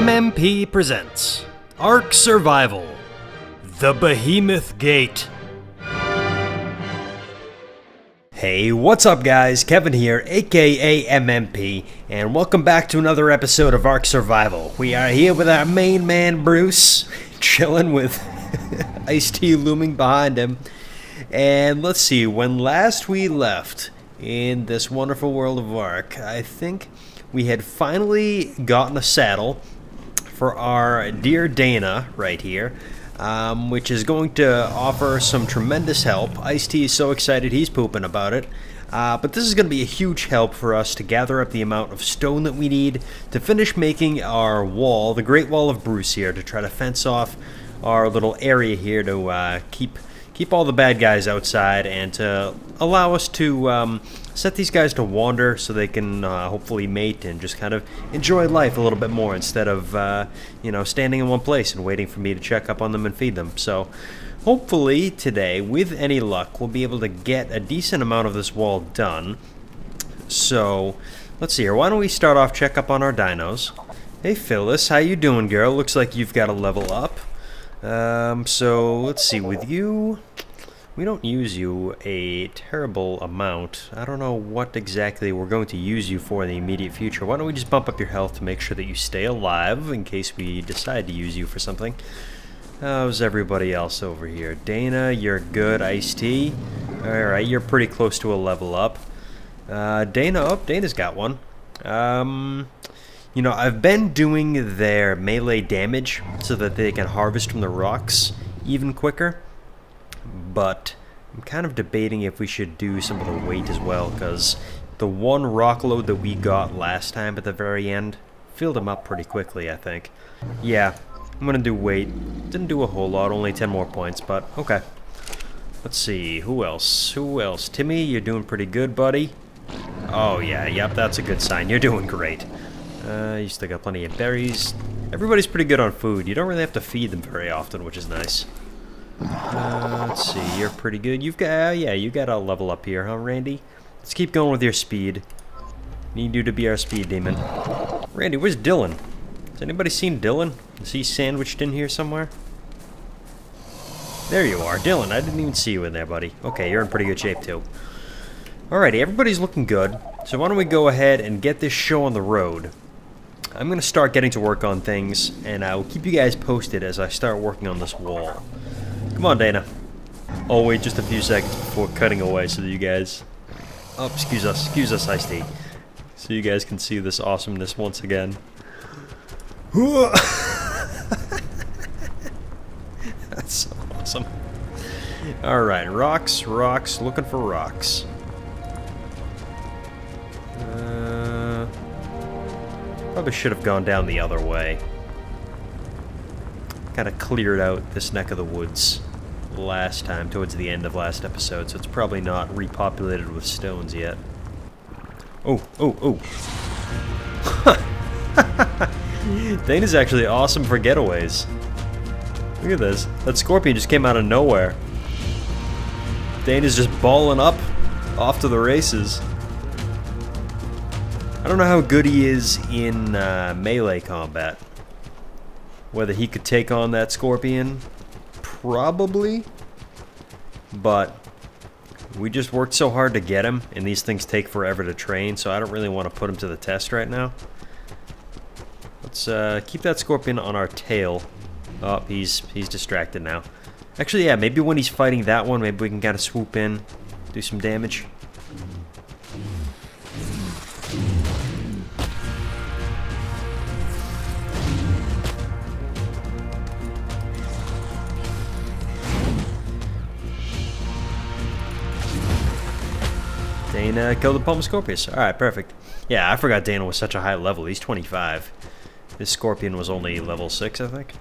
KevinMMP presents Ark Survival, The Behemoth Gate. Hey, what's up guys? Kevin here, aka MMP, and welcome back to another episode of Ark Survival. We are here with our main man Bruce, chilling with Ice-T looming behind him. And let's see, when last we left in this wonderful world of Ark, I think we had finally gotten a saddle for our dear Dana right here, which is going to offer some tremendous help. Ice-T is so excited he's pooping about it. But this is going to be a huge help for us to gather up the amount of stone that we need to finish making our wall, the Great Wall of Bruce here, to try to fence off our little area here to keep all the bad guys outside and to allow us to set these guys to wander so they can hopefully mate and just kind of enjoy life a little bit more instead of standing in one place and waiting for me to check up on them and feed them. So hopefully today, with any luck, we'll be able to get a decent amount of this wall done. So let's see here. Why don't we start off, check up on our dinos. Hey Phyllis, how you doing, girl? Looks like you've got a level up. So let's see, with you, we don't use you a terrible amount. I don't know what exactly we're going to use you for in the immediate future. Why don't we just bump up your health to make sure that you stay alive in case we decide to use you for something. How's everybody else over here? Dana, you're good. Ice-T, alright, you're pretty close to a level up. Dana's got one. I've been doing their melee damage so that they can harvest from the rocks even quicker, but I'm kind of debating if we should do some of the weight as well, because the one rock load that we got last time at the very end filled them up pretty quickly, I think. Yeah, I'm going to do weight. Didn't do a whole lot, only 10 more points, but okay. Let's see, who else? Timmy, you're doing pretty good, buddy. Oh yeah, yep, that's a good sign. You're doing great. You still got plenty of berries. Everybody's pretty good on food. You don't really have to feed them very often, which is nice. Let's see, you're pretty good. You've got, you got a level up here, huh, Randy? Let's keep going with your speed. Need you to be our speed demon. Randy, where's Dylan? Has anybody seen Dylan? Is he sandwiched in here somewhere? There you are, Dylan. I didn't even see you in there, buddy. Okay, you're in pretty good shape, too. Alrighty, everybody's looking good. So why don't we go ahead and get this show on the road. I'm going to start getting to work on things, and I will keep you guys posted as I start working on this wall. Come on, Dana. I'll wait just a few seconds before cutting away so that you guys... Oh, excuse us, Ice-T. So you guys can see this awesomeness once again. That's so awesome. Alright, rocks, looking for rocks. Probably should have gone down the other way. Kind of cleared out this neck of the woods last time, towards the end of last episode, so it's probably not repopulated with stones yet. Oh. Dana's actually awesome for getaways. Look at this. That scorpion just came out of nowhere. Dana's just balling up off to the races. I don't know how good he is in melee combat. Whether he could take on that scorpion, probably. But we just worked so hard to get him, and these things take forever to train, so I don't really want to put him to the test right now. Let's keep that scorpion on our tail. Oh, he's distracted now. Actually, yeah, maybe when he's fighting that one, maybe we can kind of swoop in, do some damage. Dana killed the Palm Scorpius. Alright, perfect. Yeah, I forgot Dana was such a high level. He's 25. This scorpion was only level 6, I think.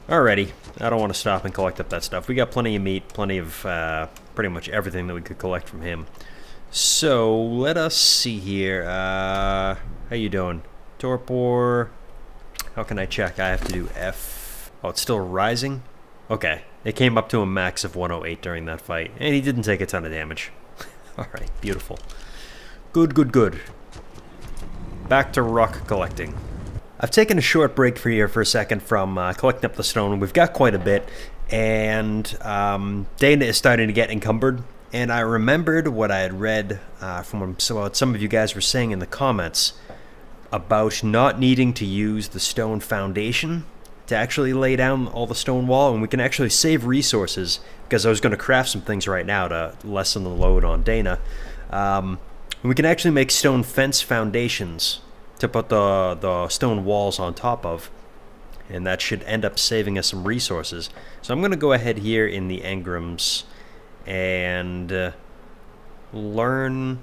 Alrighty. I don't want to stop and collect up that stuff. We got plenty of meat, plenty of pretty much everything that we could collect from him. So, let us see here. How you doing? Torpor. How can I check? I have to do F. Oh, it's still rising? Okay. It came up to a max of 108 during that fight, and he didn't take a ton of damage. Alright, beautiful. Good. Back to rock collecting. I've taken a short break for a second from collecting up the stone. We've got quite a bit, and Dana is starting to get encumbered. And I remembered what I had read from what some of you guys were saying in the comments about not needing to use the stone foundation to actually lay down all the stone wall, and we can actually save resources, because I was going to craft some things right now to lessen the load on Dana. We can actually make stone fence foundations to put the stone walls on top of, and that should end up saving us some resources. So I'm going to go ahead here in the engrams and learn.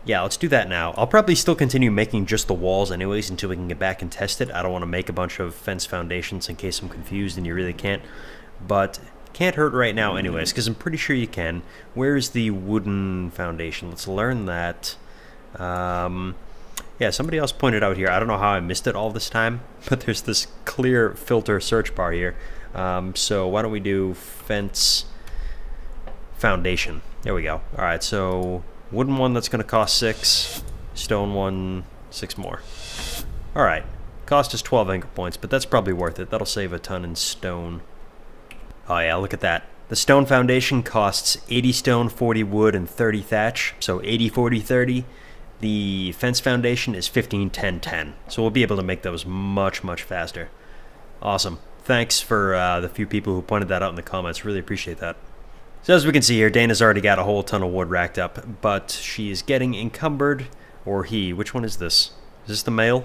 Yeah, let's do that now. I'll probably still continue making just the walls anyways until we can get back and test it. I don't want to make a bunch of fence foundations in case I'm confused and you really can't. But can't hurt right now anyways, because I'm pretty sure you can. Where's the wooden foundation? Let's learn that. Yeah, somebody else pointed out here. I don't know how I missed it all this time, but there's this clear filter search bar here. So why don't we do fence foundation? There we go. All right, so wooden one, that's going to cost 6. Stone one, 6 more. All right. Cost us 12 anchor points, but that's probably worth it. That'll save a ton in stone. Oh yeah, look at that. The stone foundation costs 80 stone, 40 wood, and 30 thatch. So 80, 40, 30. The fence foundation is 15, 10, 10. So we'll be able to make those much, much faster. Awesome. Thanks for the few people who pointed that out in the comments. Really appreciate that. So as we can see here, Dana's already got a whole ton of wood racked up, but she is getting encumbered, or he. Which one is this? Is this the male?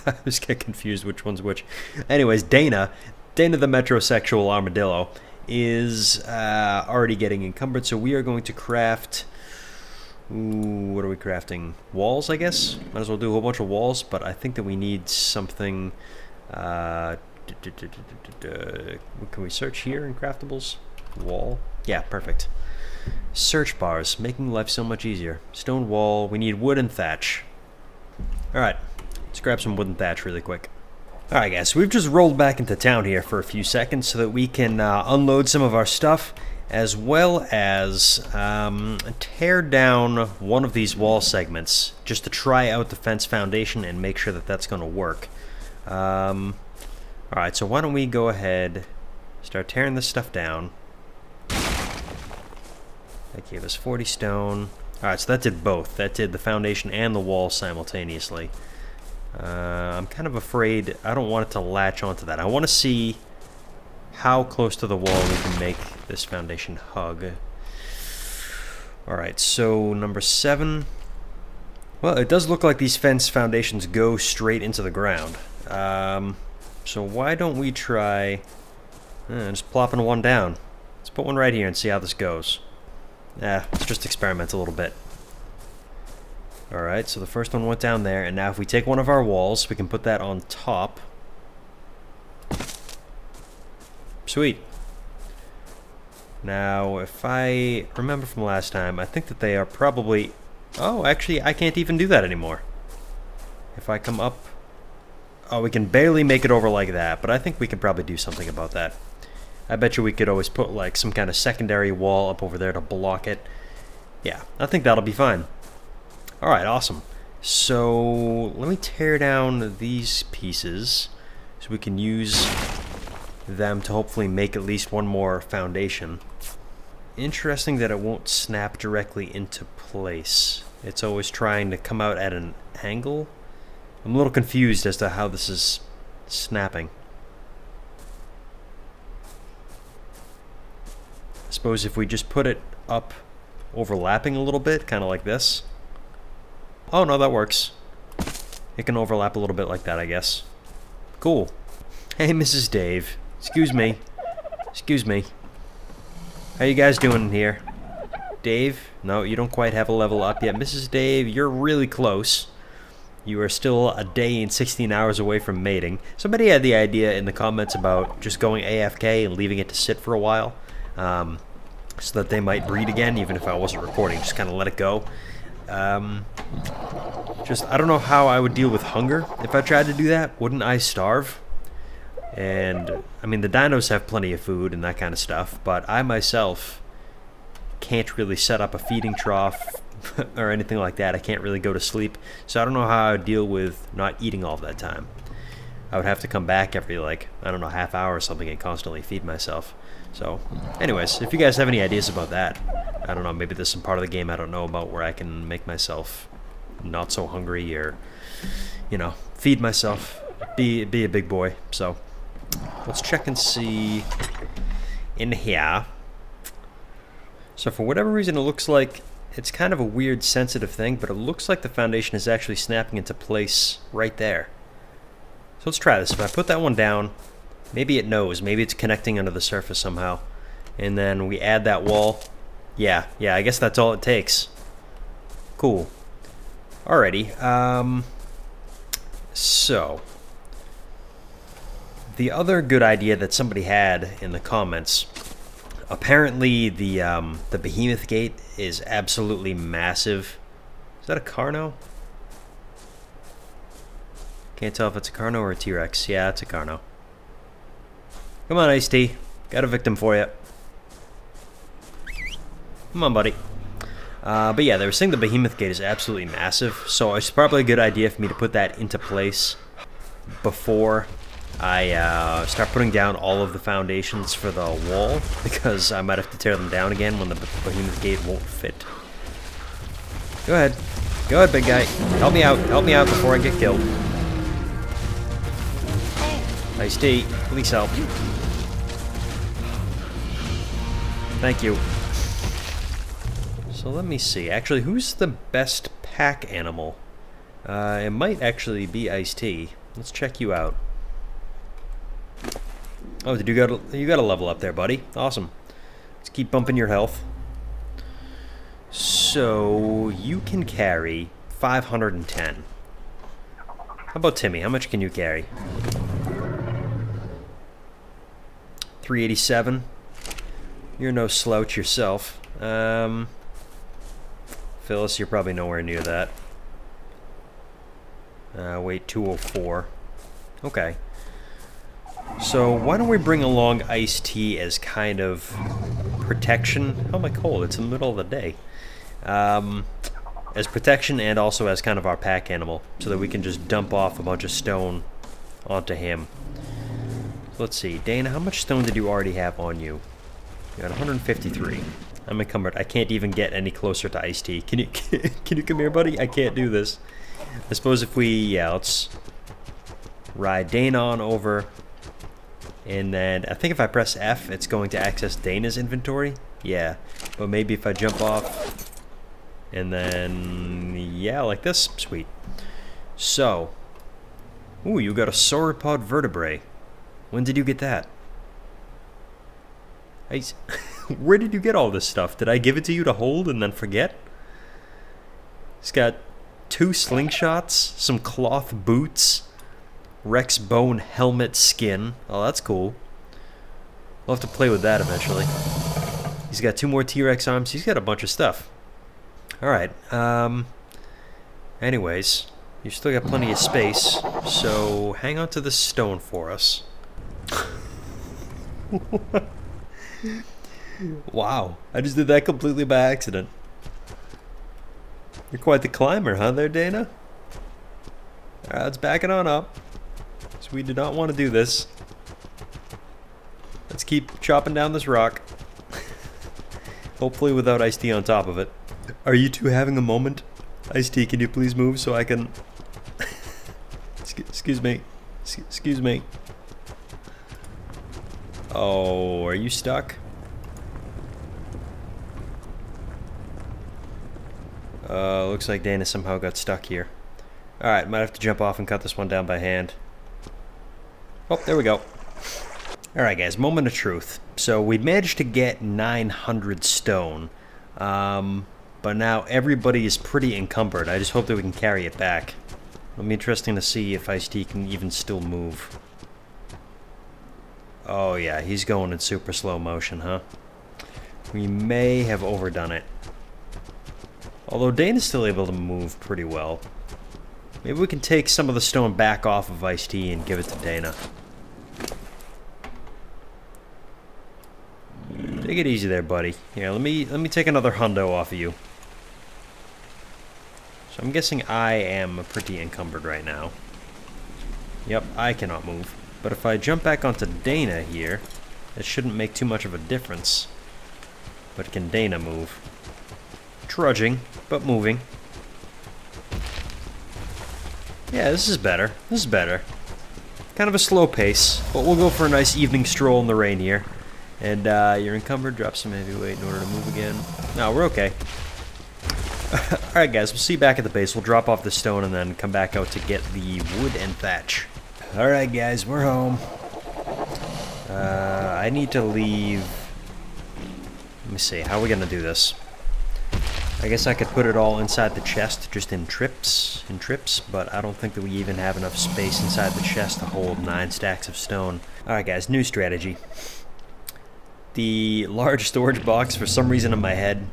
I was getting confused which one's which. Anyways, Dana the metrosexual armadillo, is already getting encumbered, so we are going to craft... Ooh, what are we crafting? Walls, I guess? Might as well do a whole bunch of walls, but I think that we need something... Can we search here in craftables? Wall? Yeah, perfect. Search bars, making life so much easier. Stone wall, we need wood and thatch. Alright, let's grab some wood and thatch really quick. Alright guys, so we've just rolled back into town here for a few seconds so that we can unload some of our stuff, as well as tear down one of these wall segments just to try out the fence foundation and make sure that that's going to work. Alright, so why don't we go ahead, start tearing this stuff down. That gave us 40 stone. Alright, so that did both. That did the foundation and the wall simultaneously. I'm kind of afraid I don't want it to latch onto that. I want to see how close to the wall we can make this foundation hug. Alright, so number 7. Well, it does look like these fence foundations go straight into the ground. So why don't we try just plopping one down. Let's put one right here and see how this goes. Let's just experiment a little bit. Alright, so the first one went down there, and now if we take one of our walls, we can put that on top. Sweet. Now, if I remember from last time, I think that they are probably... Oh, actually, I can't even do that anymore. If I come up... Oh, we can barely make it over like that, but I think we can probably do something about that. I bet you we could always put, like, some kind of secondary wall up over there to block it. Yeah, I think that'll be fine. Alright, awesome. So, let me tear down these pieces so we can use them to hopefully make at least one more foundation. Interesting that it won't snap directly into place. It's always trying to come out at an angle. I'm a little confused as to how this is snapping. I suppose if we just put it up overlapping a little bit, kind of like this. Oh no, that works. It can overlap a little bit like that, I guess. Cool. Hey, Mrs. Dave. Excuse me. Excuse me. How you guys doing here? Dave? No, you don't quite have a level up yet. Mrs. Dave, you're really close. You are still a day and 16 hours away from mating. Somebody had the idea in the comments about just going AFK and leaving it to sit for a while. So that they might breed again, even if I wasn't recording. Just kind of let it go. I don't know how I would deal with hunger if I tried to do that. Wouldn't I starve? And, I mean, the dinos have plenty of food and that kind of stuff, but I myself can't really set up a feeding trough, or anything like that. I can't really go to sleep, so I don't know how I would deal with not eating all that time. I would have to come back every, like, I don't know, half hour or something and constantly feed myself. So, anyways, if you guys have any ideas about that, I don't know, maybe there's some part of the game I don't know about where I can make myself not so hungry, or, you know, feed myself, be a big boy. So, let's check and see in here. So for whatever reason, it looks like it's kind of a weird sensitive thing, but it looks like the foundation is actually snapping into place right there. So let's try this. If I put that one down, maybe it knows. Maybe it's connecting under the surface somehow. And then we add that wall. Yeah, I guess that's all it takes. Cool. Alrighty. So the other good idea that somebody had in the comments, apparently the behemoth gate is absolutely massive. Is that a Carno? Can't tell if it's a Carno or a T-Rex. Yeah, it's a Carno. Come on, Ice-T. Got a victim for you. Come on, buddy. But yeah, they were saying the behemoth gate is absolutely massive, so it's probably a good idea for me to put that into place before I start putting down all of the foundations for the wall, because I might have to tear them down again when the behemoth gate won't fit. Go ahead. Go ahead, big guy. Help me out. Help me out before I get killed. Ice-T, please help. Thank you. So let me see. Actually, who's the best pack animal? It might actually be Ice-T. Let's check you out. Oh, you got a level up there, buddy. Awesome. Let's keep bumping your health. So you can carry 510. How about Timmy? How much can you carry? 387. You're no slouch yourself. Phyllis, you're probably nowhere near that. Weight 204. Okay. So why don't we bring along Ice-T as kind of protection? How am I cold? It's in the middle of the day. As protection, and also as kind of our pack animal, so that we can just dump off a bunch of stone onto him. So let's see. Dana, how much stone did you already have on you? You got 153. I'm encumbered. I can't even get any closer to Ice-T. Can you come here, buddy? I can't do this. I suppose if we, let's ride Dana on over, and then I think if I press F, it's going to access Dana's inventory. Yeah, but maybe if I jump off, and then, yeah, like this. Sweet. So, ooh, you got a sauropod vertebrae. When did you get that? Where did you get all this stuff? Did I give it to you to hold and then forget? It's got 2 slingshots, some cloth boots, Rex bone helmet skin. Oh, that's cool. We'll have to play with that eventually. He's got 2 more T-Rex arms. He's got a bunch of stuff. Alright. Anyways, you've still got plenty of space, so hang on to this stone for us. Wow, I just did that completely by accident. You're quite the climber, huh there, Dana? Alright, let's back it on up. So we do not want to do this. Let's keep chopping down this rock. Hopefully without Ice-T on top of it. Are you two having a moment? Ice-T, can you please move so I can... Excuse me. Excuse me. Oh, are you stuck? Looks like Dana somehow got stuck here. Alright, might have to jump off and cut this one down by hand. Oh, there we go. Alright guys, moment of truth. So we managed to get 900 stone. But now everybody is pretty encumbered. I just hope that we can carry it back. It'll be interesting to see if Ice-T can even still move. Oh yeah, he's going in super slow motion, huh? We may have overdone it. Although Dana's still able to move pretty well. Maybe we can take some of the stone back off of Ice-T and give it to Dana. Take it easy there, buddy. Here, let me take another hundo off of you. I'm guessing I am pretty encumbered right now. Yep, I cannot move. But if I jump back onto Dana here, it shouldn't make too much of a difference. But can Dana move? Trudging, but moving. Yeah, this is better. This is better. Kind of a slow pace, but we'll go for a nice evening stroll in the rain here. And you're encumbered, drop some heavy weight in order to move again. No, we're okay. Alright guys, we'll see you back at the base. We'll drop off the stone and then come back out to get the wood and thatch. Alright guys, we're home. I need to leave... Let me see, how are we gonna do this? I guess I could put it all inside the chest, just in trips, but I don't think that we even have enough space inside the chest to hold 9 stacks of stone. Alright guys, new strategy. The large storage box, for some reason in my head,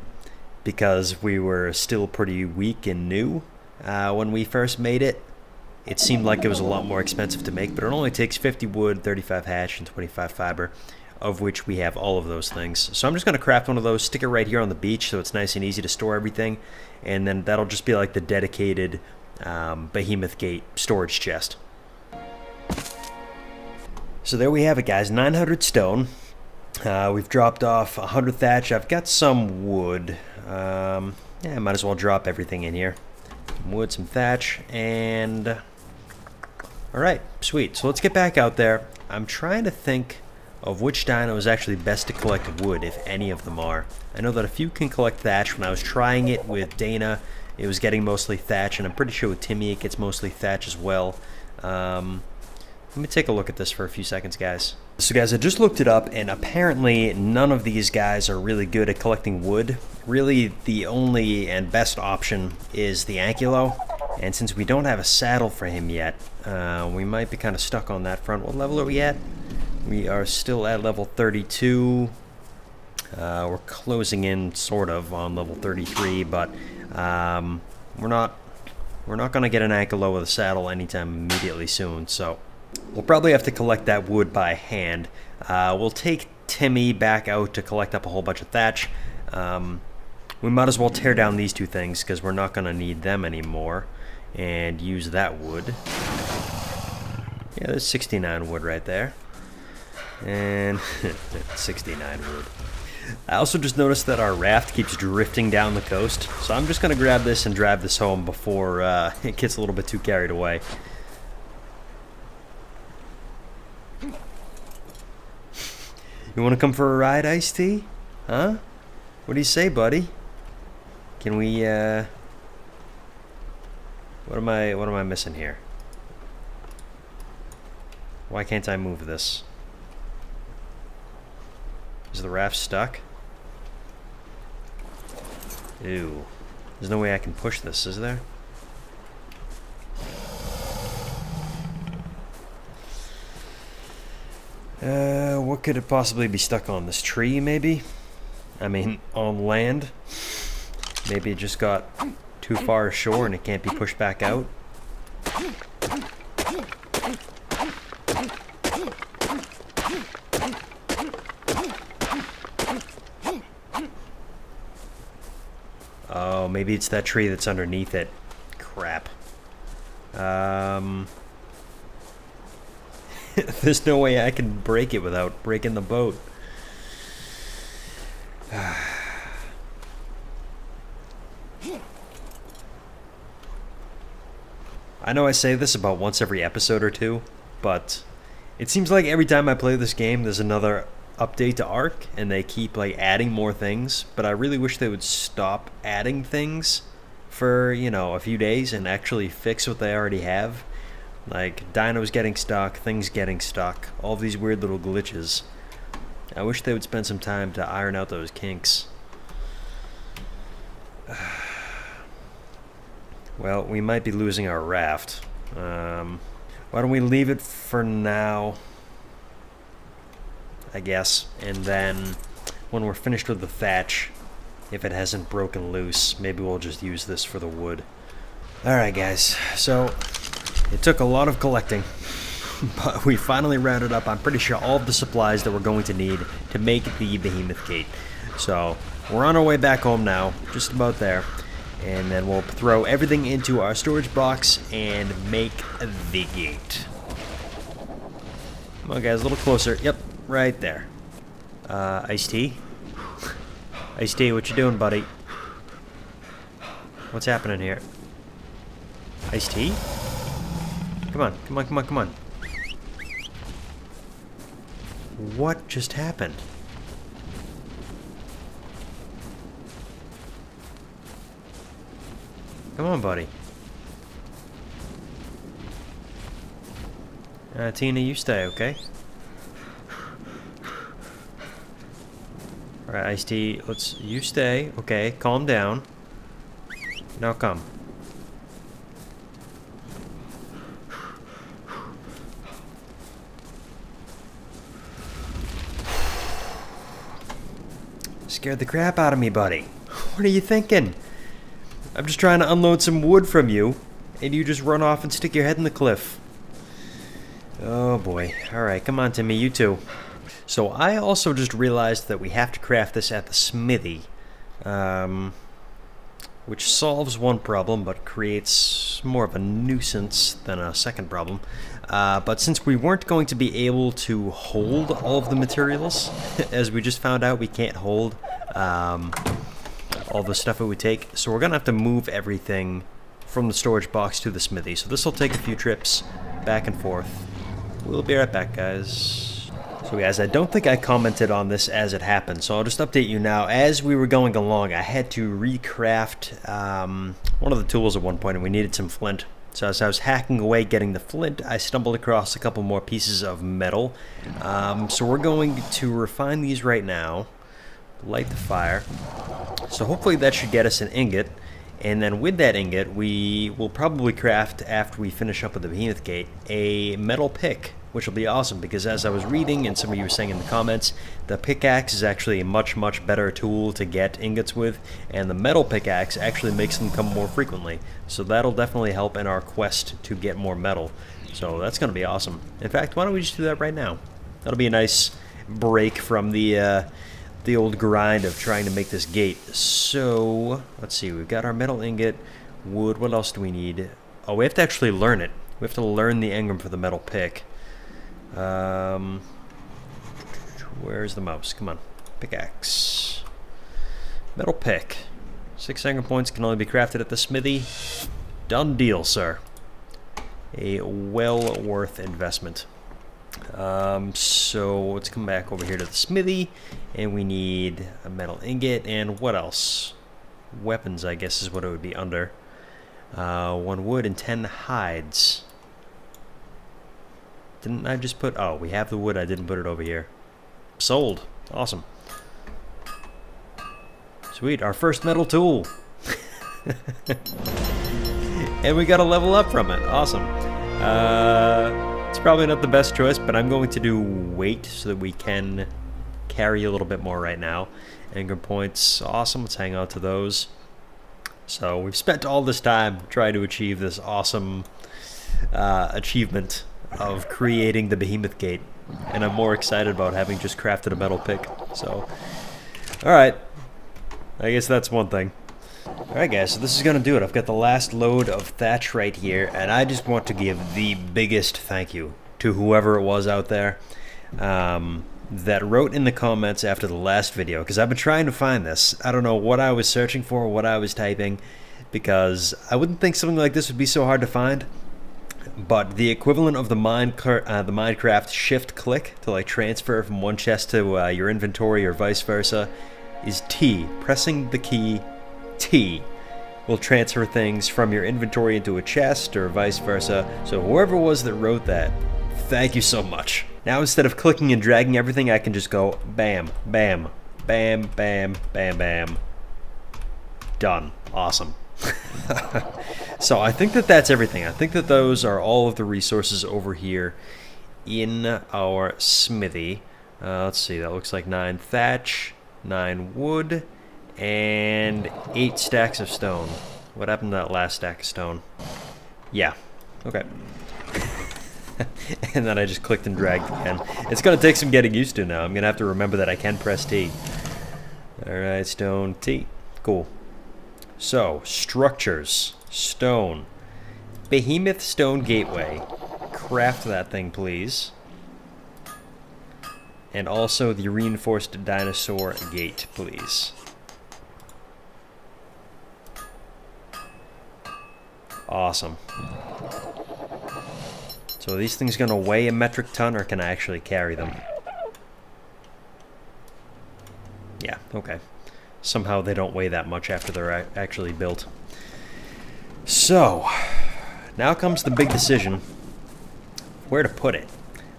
because we were still pretty weak and new when we first made it, it seemed like it was a lot more expensive to make, but it only takes 50 wood, 35 hatch, and 25 fiber, of which we have all of those things. So I'm just going to craft one of those, stick it right here on the beach so it's nice and easy to store everything, and then that'll just be like the dedicated Behemoth Gate storage chest. So there we have it guys, 900 stone. We've dropped off 100 thatch. I've got some wood. Yeah, I might as well drop everything in here. Some wood, some thatch, and... Alright, sweet. So let's get back out there. I'm trying to think of which dino is actually best to collect wood, if any of them are. I know that a few can collect thatch. When I was trying it with Dana, it was getting mostly thatch, and I'm pretty sure with Timmy it gets mostly thatch as well. Let me take a look at this for a few seconds, guys. So guys, I just looked it up, and apparently none of these guys are really good at collecting wood. Really, the only and best option is the Ankylo, and since we don't have a saddle for him yet, we might be kind of stuck on that front. What level are we at? We are still at level 32. We're closing in, sort of, on level 33, but we're not going to get an Ankylo with a saddle anytime immediately soon, so... We'll probably have to collect that wood by hand. We'll take Timmy back out to collect up a whole bunch of thatch. We might as well tear down these two things because we're not going to need them anymore. And use that wood. Yeah, there's 69 wood right there. And 69 wood. I also just noticed that our raft keeps drifting down the coast. So I'm just going to grab this and drive this home before it gets a little bit too carried away. You want to come for a ride, Ice-T? Huh? What do you say, buddy? Can we, What am I missing here? Why can't I move this? Is the raft stuck? Ew. There's no way I can push this, is there? What could it possibly be stuck on? This tree, maybe? I mean, on land? Maybe it just got too far ashore and it can't be pushed back out? Oh, maybe it's that tree that's underneath it. Crap. There's no way I can break it without breaking the boat. I know I say this about once every episode or two, but it seems like every time I play this game there's another update to Ark and they keep like adding more things, but I really wish they would stop adding things for, you know, a few days and actually fix what they already have. Like, dinos getting stuck, things getting stuck, all these weird little glitches. I wish they would spend some time to iron out those kinks. Well, we might be losing our raft. Why don't we leave it for now, I guess, and then when we're finished with the thatch, if it hasn't broken loose, maybe we'll just use this for the wood. Alright guys, so it took a lot of collecting, but we finally rounded up, I'm pretty sure, all of the supplies that we're going to need to make the Behemoth Gate. So we're on our way back home now, just about there, And then we'll throw everything into our storage box and make the gate. Come on, guys, a little closer. Yep, right there. Iced tea? Iced tea, what you doing, buddy? What's happening here? Iced tea? Come on, come on, come on, come on. What just happened? Come on, buddy. Tina, you stay, okay? Alright, Iced Tea, you stay, okay? Calm down. Now come. Scared the crap out of me, buddy. What are you thinking? I'm just trying to unload some wood from you, and you just run off and stick your head in the cliff. Oh boy. Alright, come on, Timmy, you too. So I also just realized that we have to craft this at the smithy, which solves one problem, but creates more of a nuisance than a second problem. But since we weren't going to be able to hold all of the materials, as we just found out, we can't hold all the stuff it would take, so we're going to have to move everything from the storage box to the smithy. So this will take a few trips back and forth. We'll be right back, guys. So guys, I don't think I commented on this as it happened, so I'll just update you now. As we were going along, I had to recraft one of the tools at one point, and we needed some flint. So as I was hacking away getting the flint, I stumbled across a couple more pieces of metal. So we're going to refine these right now, light the fire. So hopefully that should get us an ingot, and then with that ingot, we will probably craft, after we finish up with the behemoth gate, a metal pick, which will be awesome, because as I was reading, and some of you were saying in the comments, the pickaxe is actually a much, much better tool to get ingots with, and the metal pickaxe actually makes them come more frequently. So that'll definitely help in our quest to get more metal. So that's going to be awesome. In fact, why don't we just do that right now? That'll be a nice break from the old grind of trying to make this gate. So, let's see, we've got our metal ingot, wood, what else do we need? Oh, we have to actually learn it. We have to learn the engram for the metal pick. Where's the mouse? Come on. Pickaxe. Metal pick. 6 engram points can only be crafted at the smithy. Done deal, sir. A well worth investment. So let's come back over here to the smithy, and we need a metal ingot, and what else? Weapons, I guess, is what it would be under. 1 wood and 10 hides. Didn't I just put... Oh, we have the wood, I didn't put it over here. Sold. Awesome. Sweet, our first metal tool. And we got a level up from it. Awesome. It's probably not the best choice, but I'm going to do weight so that we can carry a little bit more right now. Engram points, awesome. Let's hang on to those. So we've spent all this time trying to achieve this awesome achievement of creating the behemoth gate, and I'm more excited about having just crafted a metal pick. So, alright, I guess that's one thing. Alright guys, so this is going to do it. I've got the last load of thatch right here, and I just want to give the biggest thank you to whoever it was out there that wrote in the comments after the last video, because I've been trying to find this. I don't know what I was searching for, what I was typing, because I wouldn't think something like this would be so hard to find, but the equivalent of the Minecraft shift click to like transfer from one chest to your inventory or vice versa is T. Pressing the key T will transfer things from your inventory into a chest or vice versa. So whoever it was that wrote that, thank you so much. Now instead of clicking and dragging everything, I can just go bam, bam, bam, bam, bam, bam. Done. Awesome. So I think that that's everything. I think that those are all of the resources over here in our smithy. Let's see, that looks like 9 thatch, 9 wood, and 8 stacks of stone. What happened to that last stack of stone? Yeah, okay. And then I just clicked and dragged again. It's going to take some getting used to now. I'm going to have to remember that I can press T. Alright, stone T. Cool. So, structures. Stone. Behemoth stone gateway. Craft that thing, please. And also the reinforced dinosaur gate, please. Awesome. So are these things going to weigh a metric ton, or can I actually carry them? Yeah, okay. Somehow they don't weigh that much after they're actually built. So, now comes the big decision. Where to put it?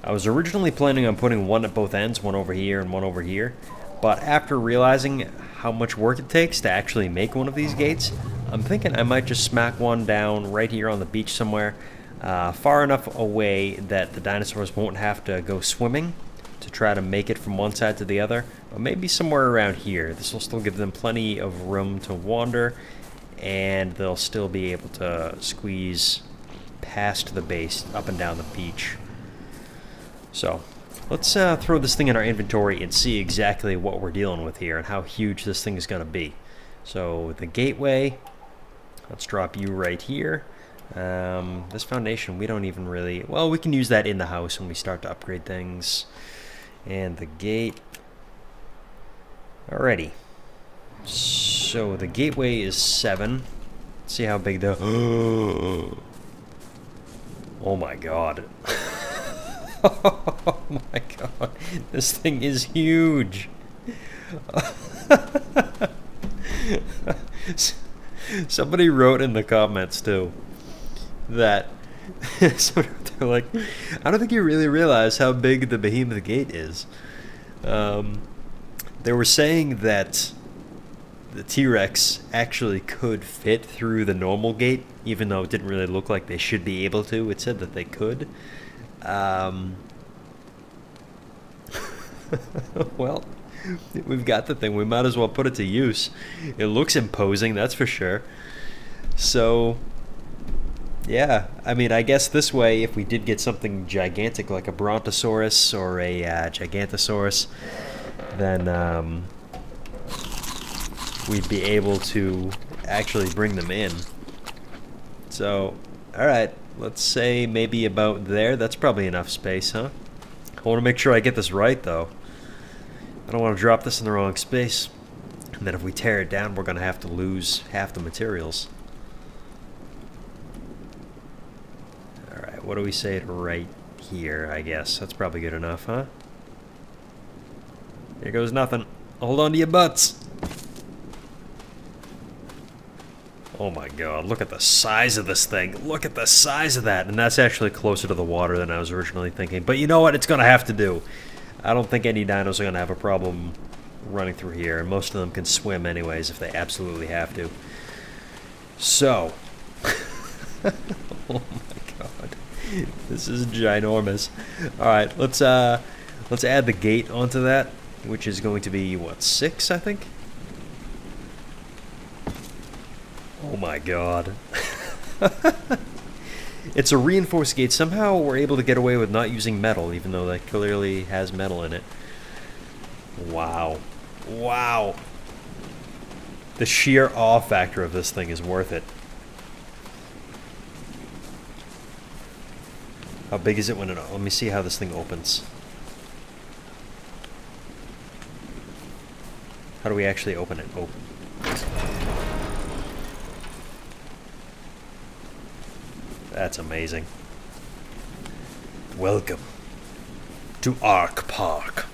I was originally planning on putting one at both ends, one over here and one over here. But after realizing how much work it takes to actually make one of these gates, I'm thinking I might just smack one down right here on the beach somewhere, far enough away that the dinosaurs won't have to go swimming to try to make it from one side to the other, but maybe somewhere around here. This will still give them plenty of room to wander, and they'll still be able to squeeze past the base, up and down the beach. So, let's throw this thing in our inventory and see exactly what we're dealing with here and how huge this thing is going to be. So, the gateway, let's drop you right here. This foundation, we don't even really... Well, we can use that in the house when we start to upgrade things. And the gate... Alrighty. So, the gateway is 7. Let's see how big the... Oh my god. Oh my god. This thing is huge. Somebody wrote in the comments too that so they're like, I don't think you really realize how big the Behemoth gate is. They were saying that the T-Rex actually could fit through the normal gate, even though it didn't really look like they should be able to. It said that they could. Well, we've got the thing. We might as well put it to use. It looks imposing, that's for sure. So, yeah. I mean, I guess this way, if we did get something gigantic like a Brontosaurus or a Gigantosaurus, then we'd be able to actually bring them in. So, alright. Let's say maybe about there. That's probably enough space, huh? I want to make sure I get this right, though. I don't want to drop this in the wrong space. And then if we tear it down, we're going to have to lose half the materials. Alright, what do we say right here, I guess? That's probably good enough, huh? Here goes nothing. Hold on to your butts. Oh my god, look at the size of this thing. Look at the size of that. And that's actually closer to the water than I was originally thinking. But you know what? It's going to have to do. I don't think any dinos are going to have a problem running through here. And most of them can swim anyways if they absolutely have to. So. Oh my god. This is ginormous. Alright, let's add the gate onto that. Which is going to be, what, 6, I think? Oh my god. It's a reinforced gate. Somehow we're able to get away with not using metal, even though that clearly has metal in it. Wow. Wow. The sheer awe factor of this thing is worth it. How big is it when it... Let me see how this thing opens. How do we actually open it? Open. That's amazing. Welcome to Ark Park.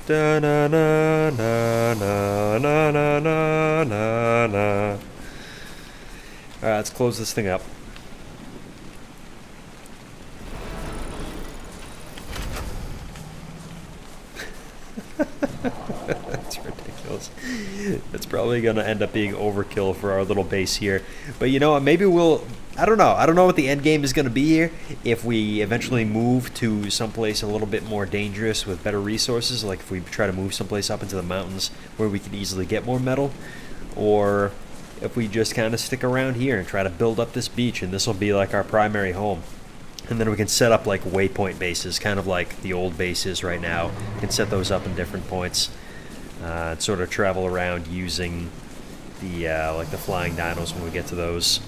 Da na na na na na na na na na. Alright, let's close this thing up. That's ridiculous. It's probably going to end up being overkill for our little base here. But you know what, maybe we'll... I don't know. I don't know what the end game is going to be here. If we eventually move to someplace a little bit more dangerous with better resources, like if we try to move someplace up into the mountains where we can easily get more metal, or if we just kind of stick around here and try to build up this beach, and this will be like our primary home. And then we can set up like waypoint bases, kind of like the old bases right now. We can set those up in different points and sort of travel around using like the flying dinos when we get to those.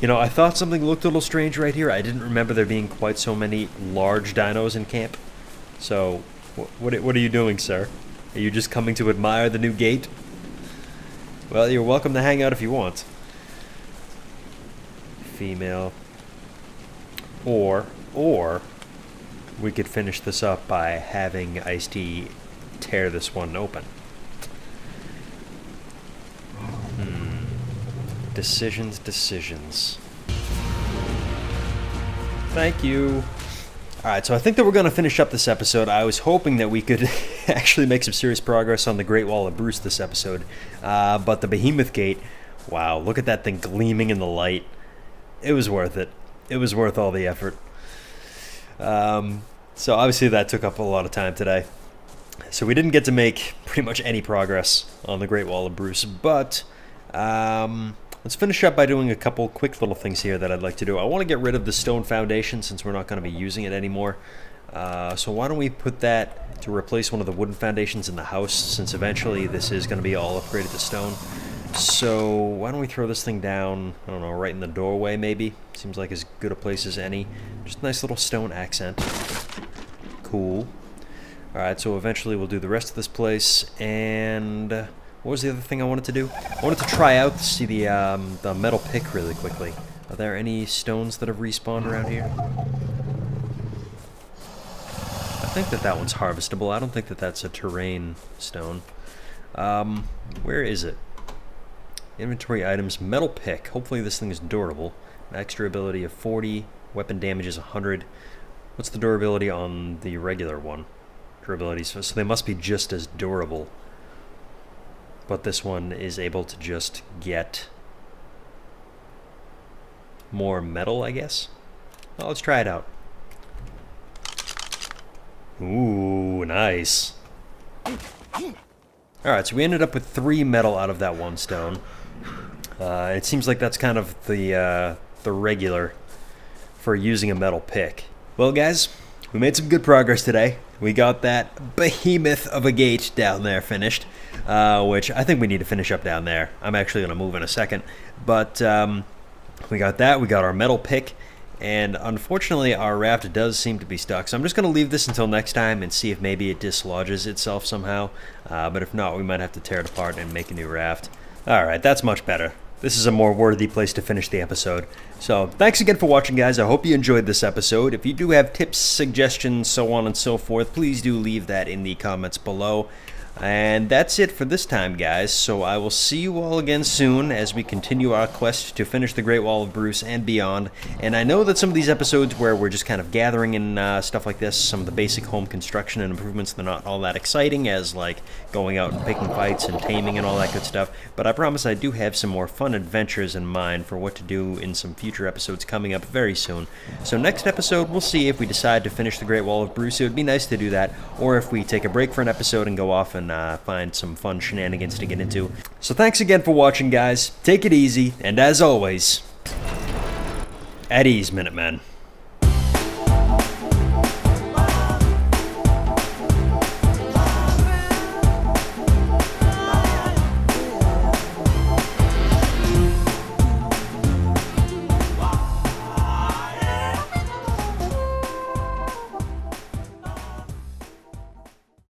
You know, I thought something looked a little strange right here. I didn't remember there being quite so many large dinos in camp. So, what are you doing, sir? Are you just coming to admire the new gate? Well, you're welcome to hang out if you want. Female. Or we could finish this up by having Ice-T tear this one open. Decisions. Thank you. Alright, so I think that we're going to finish up this episode. I was hoping that we could actually make some serious progress on the Great Wall of Bruce this episode. But the Behemoth Gate, wow, look at that thing gleaming in the light. It was worth it. It was worth all the effort. So obviously that took up a lot of time today. So we didn't get to make pretty much any progress on the Great Wall of Bruce, but let's finish up by doing a couple quick little things here that I'd like to do. I want to get rid of the stone foundation since we're not going to be using it anymore. So why don't we put that to replace one of the wooden foundations in the house, since eventually this is going to be all upgraded to stone. So why don't we throw this thing down, I don't know, right in the doorway maybe? Seems like as good a place as any. Just a nice little stone accent. Cool. Alright, so eventually we'll do the rest of this place, and what was the other thing I wanted to do? I wanted to try out to see the metal pick really quickly. Are there any stones that have respawned around here? I think that one's harvestable. I don't think that that's a terrain stone. Where is it? Inventory items, metal pick. Hopefully this thing is durable. Max durability of 40, weapon damage is 100. What's the durability on the regular one? Durability, so they must be just as durable. But this one is able to just get more metal, I guess? Well, let's try it out. Ooh, nice. Alright, so we ended up with 3 metal out of that one stone. It seems like that's kind of the regular for using a metal pick. Well, guys, we made some good progress today. We got that behemoth of a gate down there finished, which I think we need to finish up down there. I'm actually going to move in a second. But we got that. We got our metal pick. And unfortunately, our raft does seem to be stuck. So I'm just going to leave this until next time and see if maybe it dislodges itself somehow. But if not, we might have to tear it apart and make a new raft. Alright, that's much better. This is a more worthy place to finish the episode. So, thanks again for watching, guys. I hope you enjoyed this episode. If you do have tips, suggestions, so on and so forth, please do leave that in the comments below. And that's it for this time, guys. So I will see you all again soon as we continue our quest to finish the Great Wall of Bruce and beyond. And I know that some of these episodes where we're just kind of gathering and stuff like this, some of the basic home construction and improvements, they're not all that exciting as like going out and picking fights and taming and all that good stuff. But I promise I do have some more fun adventures in mind for what to do in some future episodes coming up very soon. So next episode, we'll see if we decide to finish the Great Wall of Bruce. It would be nice to do that. Or if we take a break for an episode and go off and find some fun shenanigans to get into. So thanks again for watching, guys. Take it easy, and as always, at ease, Minutemen.